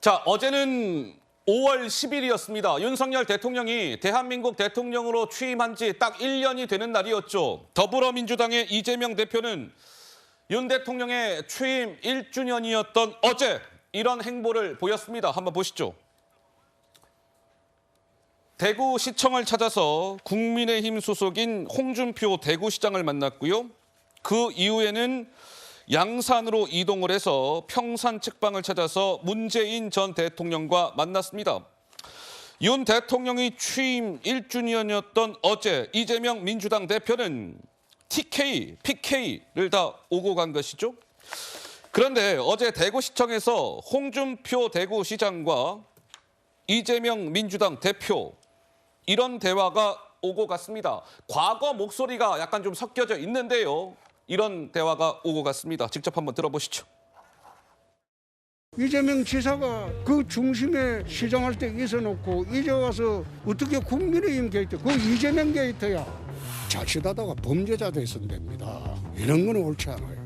자, 어제는 5월 10일이었습니다. 윤석열 대통령이 대한민국 대통령으로 취임한 지 딱 1년이 되는 날이었죠. 더불어민주당의 이재명 대표는 윤 대통령의 취임 1주년이었던 어제 이런 행보를 보였습니다. 한번 보시죠. 대구시청을 찾아서 국민의힘 소속인 홍준표 대구시장을 만났고요. 그 이후에는 양산으로 이동을 해서 평산 책방을 찾아서 문재인 전 대통령과 만났습니다. 윤 대통령이 취임 1주년이었던 어제 이재명 민주당 대표는 TK, PK를 다 오고 간 것이죠. 그런데 어제 대구시청에서 홍준표 대구시장과 이재명 민주당 대표 이런 대화가 오고 갔습니다. 과거 목소리가 약간 좀 섞여져 있는데요. 이런 대화가 오고 갔습니다. 직접 한번 들어보시죠. 이재명 지사가 그 중심에 시장할 때 있어놓고 이제 와서 어떻게 국민의힘 게이트, 그 이재명 게이트야. 자칫하다가 범죄자 돼선 됩니다. 이런 건 옳지 않아요.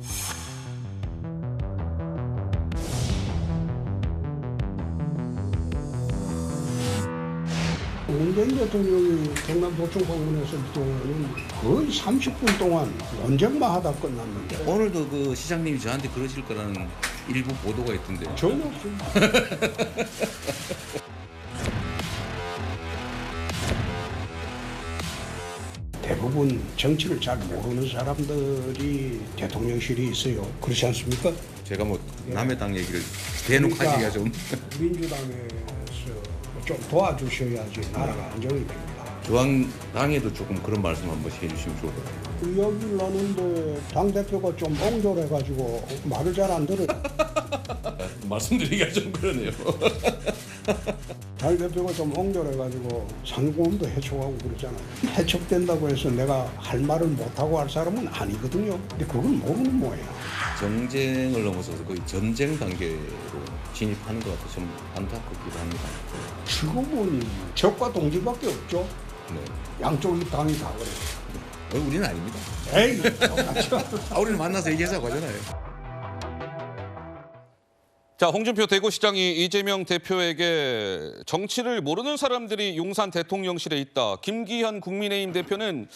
문재인 대통령이 경남도청 방문했을 동안은 거의 30분 동안 논쟁만 하다 끝났는데 오늘도 그 시장님이 저한테 그러실 거라는 일부 보도가 있던데. 전혀 없습니다. 대부분 정치를 잘 모르는 사람들이 대통령실이 있어요. 그렇지 않습니까? 제가 뭐 남의 당 얘기를 대놓고 하기가 좀. 민주당에서 좀 도와주셔야지 나라가 안정이 됩니다. 중앙당에도 조금 그런 말씀 한 번씩 해주시면 좋을 것 같아요. 이야기를 하는데 당대표가 좀 옹졸해가지고 말을 잘 안 들어요. 말씀드리기가 좀 그러네요. 당대표가 좀 옹졸해가지고 상공도 해촉하고 그러잖아요. 해촉된다고 해서 내가 할 말을 못하고 할 사람은 아니거든요. 근데 그걸 모르는 모양이야. 정쟁을 넘어서서 거의 전쟁 단계로 진입하는 것 같아서 좀 안타깝기도 합니다. 지금은 적과 동지밖에 없죠. 네. 양쪽 당이 다 그래요. 우리는 아닙니다. 에이, 우리는 만나서 얘기하자고 하잖아요. 자, 홍준표 대구시장이 이재명 대표에게 정치를 모르는 사람들이 용산 대통령실에 있다. 김기현 국민의힘 대표는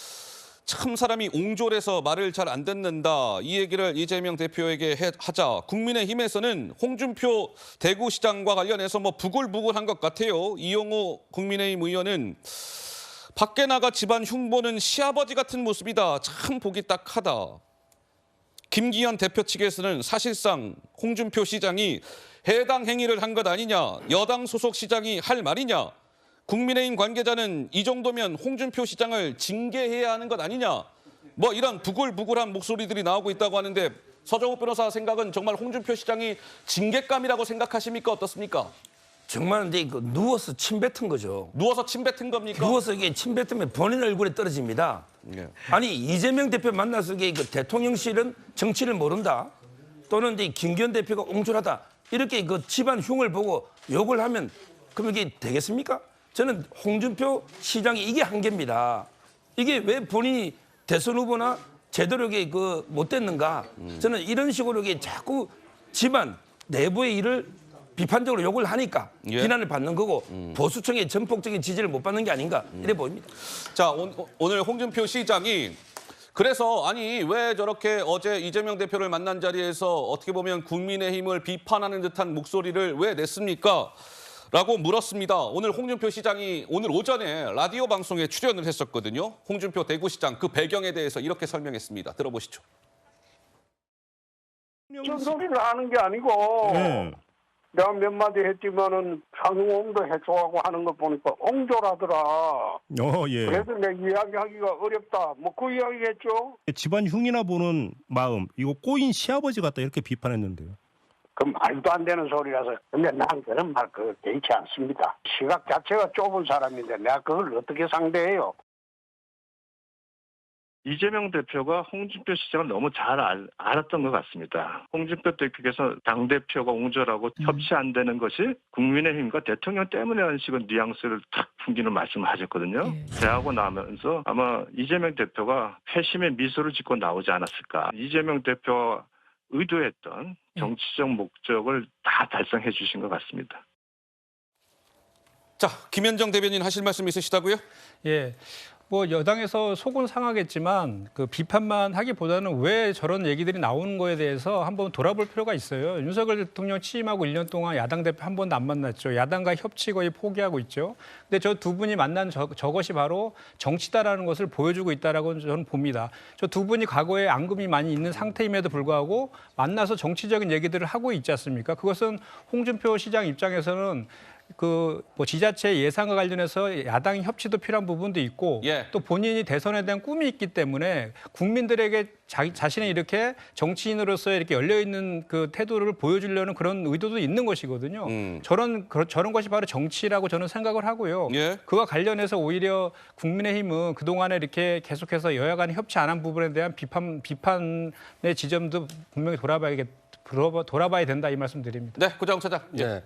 참 사람이 옹졸해서 말을 잘 안 듣는다. 이 얘기를 이재명 대표에게 하자. 국민의힘에서는 홍준표 대구시장과 관련해서 뭐 부글부글한 것 같아요. 이용호 국민의힘 의원은 밖에 나가 집안 흉보는 시아버지 같은 모습이다. 참 보기 딱하다. 김기현 대표 측에서는 사실상 홍준표 시장이 해당 행위를 한 것 아니냐. 여당 소속 시장이 할 말이냐. 국민의힘 관계자는 이 정도면 홍준표 시장을 징계해야 하는 것 아니냐. 뭐 이런 부글부글한 목소리들이 나오고 있다고 하는데 서정욱 변호사 생각은 정말 홍준표 시장이 징계감이라고 생각하십니까? 어떻습니까? 정말 근데 이거 누워서 침 뱉은 거죠. 누워서 침 뱉은 겁니까? 누워서 이게 침 뱉으면 본인 얼굴에 떨어집니다. 예. 아니 이재명 대표 만나서 이게 그 대통령실은 정치를 모른다. 또는 이제 김기현 대표가 옹졸하다. 이렇게 그 집안 흉을 보고 욕을 하면 그럼 이게 되겠습니까? 저는 홍준표 시장이 이게 한계입니다. 이게 왜 본인이 대선 후보나 제대로 이게 그 못 됐는가? 저는 이런 식으로 이게 자꾸 집안 내부의 일을 비판적으로 욕을 하니까 예. 비난을 받는 거고 보수층의 전폭적인 지지를 못 받는 게 아닌가 이래 보입니다. 자, 오늘 홍준표 시장이 그래서 아니 왜 저렇게 어제 이재명 대표를 만난 자리에서 어떻게 보면 국민의힘을 비판하는 듯한 목소리를 왜 냈습니까? 라고 물었습니다. 오늘 홍준표 시장이 오늘 오전에 라디오 방송에 출연을 했었거든요. 홍준표 대구시장 그 배경에 대해서 이렇게 설명했습니다. 들어보시죠. 소리를 하는 게 아니고 내가 몇 마디 했지만은 상호음도 해소하고 하는 거 보니까 옹졸하더라. 예. 그래서 내 이야기하기가 어렵다. 뭐 그 이야기했죠. 집안 흉이나 보는 마음, 이거 꼬인 시아버지 같다 이렇게 비판했는데요. 그 말도 안 되는 소리라서. 근데 난 그런 말 그거 개의치 않습니다. 시각 자체가 좁은 사람인데 내가 그걸 어떻게 상대해요? 이재명 대표가 홍준표 시장을 너무 잘 알았던 것 같습니다. 홍준표 대표께서 당대표가 옹졸하고 협치 안 되는 것이 국민의힘과 대통령 때문이라는 식의 뉘앙스를 탁 풍기는 말씀을 하셨거든요. 대하고 나면서 아마 이재명 대표가 회심의 미소를 짓고 나오지 않았을까. 이재명 대표가 의도했던 정치적 목적을 다 달성해 주신 것 같습니다. 자, 김현정 대변인 하실 말씀 있으시다고요? 예. 뭐 여당에서 속은 상하겠지만 그 비판만 하기보다는 왜 저런 얘기들이 나오는 거에 대해서 한번 돌아볼 필요가 있어요. 윤석열 대통령 취임하고 1년 동안 야당 대표 한 번도 안 만났죠. 야당과 협치 거의 포기하고 있죠. 근데 저 두 분이 만난 저것이 바로 정치다라는 것을 보여주고 있다라고 저는 봅니다. 저 두 분이 과거에 앙금이 많이 있는 상태임에도 불구하고 만나서 정치적인 얘기들을 하고 있지 않습니까? 그것은 홍준표 시장 입장에서는 그 뭐 지자체 예산과 관련해서 야당 협치도 필요한 부분도 있고 예. 또 본인이 대선에 대한 꿈이 있기 때문에 국민들에게 자신이 이렇게 정치인으로서 이렇게 열려 있는 그 태도를 보여주려는 그런 의도도 있는 것이거든요. 저런 것이 바로 정치라고 저는 생각을 하고요. 예. 그와 관련해서 오히려 국민의힘은 그 동안에 이렇게 계속해서 여야 간에 협치 안 한 부분에 대한 비판의 지점도 분명히 돌아봐야 된다 이 말씀드립니다. 네, 고장 차장. 예. 네.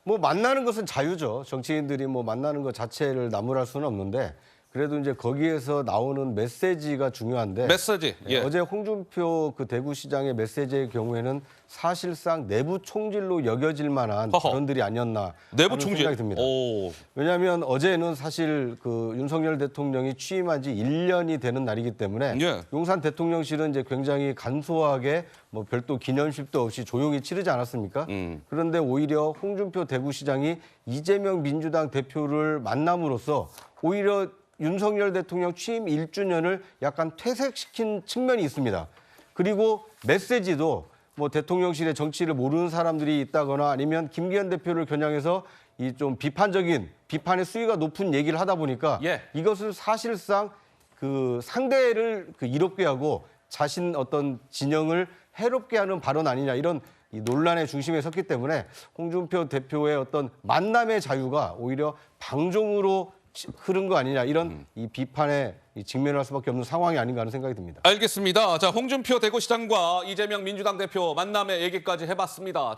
뭐 만나는 것은 자유죠. 정치인들이 뭐 만나는 것 자체를 나무랄 수는 없는데 그래도 이제 거기에서 나오는 메시지가 중요한데 메시지. 예. 어제 홍준표 그 대구시장의 메시지의 경우에는 사실상 내부 총질로 여겨질 만한 허허. 발언들이 아니었나 내부 하는 총질. 생각이 듭니다. 오. 왜냐하면 어제는 사실 그 윤석열 대통령이 취임한 지 1년이 되는 날이기 때문에 예. 용산 대통령실은 이제 굉장히 간소하게 뭐 별도 기념식도 없이 조용히 치르지 않았습니까? 그런데 오히려 홍준표 대구시장이 이재명 민주당 대표를 만남으로써 오히려 윤석열 대통령 취임 1주년을 약간 퇴색시킨 측면이 있습니다. 그리고 메시지도 뭐 대통령실의 정치를 모르는 사람들이 있다거나 아니면 김기현 대표를 겨냥해서 이 좀 비판의 수위가 높은 얘기를 하다 보니까 예. 이것을 사실상 그 상대를 그 이롭게 하고 자신 어떤 진영을 해롭게 하는 발언 아니냐 이런 이 논란의 중심에 섰기 때문에 홍준표 대표의 어떤 만남의 자유가 오히려 방종으로 흐른 거 아니냐 이런 이 비판에 직면할 수밖에 없는 상황이 아닌가 하는 생각이 듭니다. 알겠습니다. 자, 홍준표 대구시장과 이재명 민주당 대표 만남의 얘기까지 해봤습니다.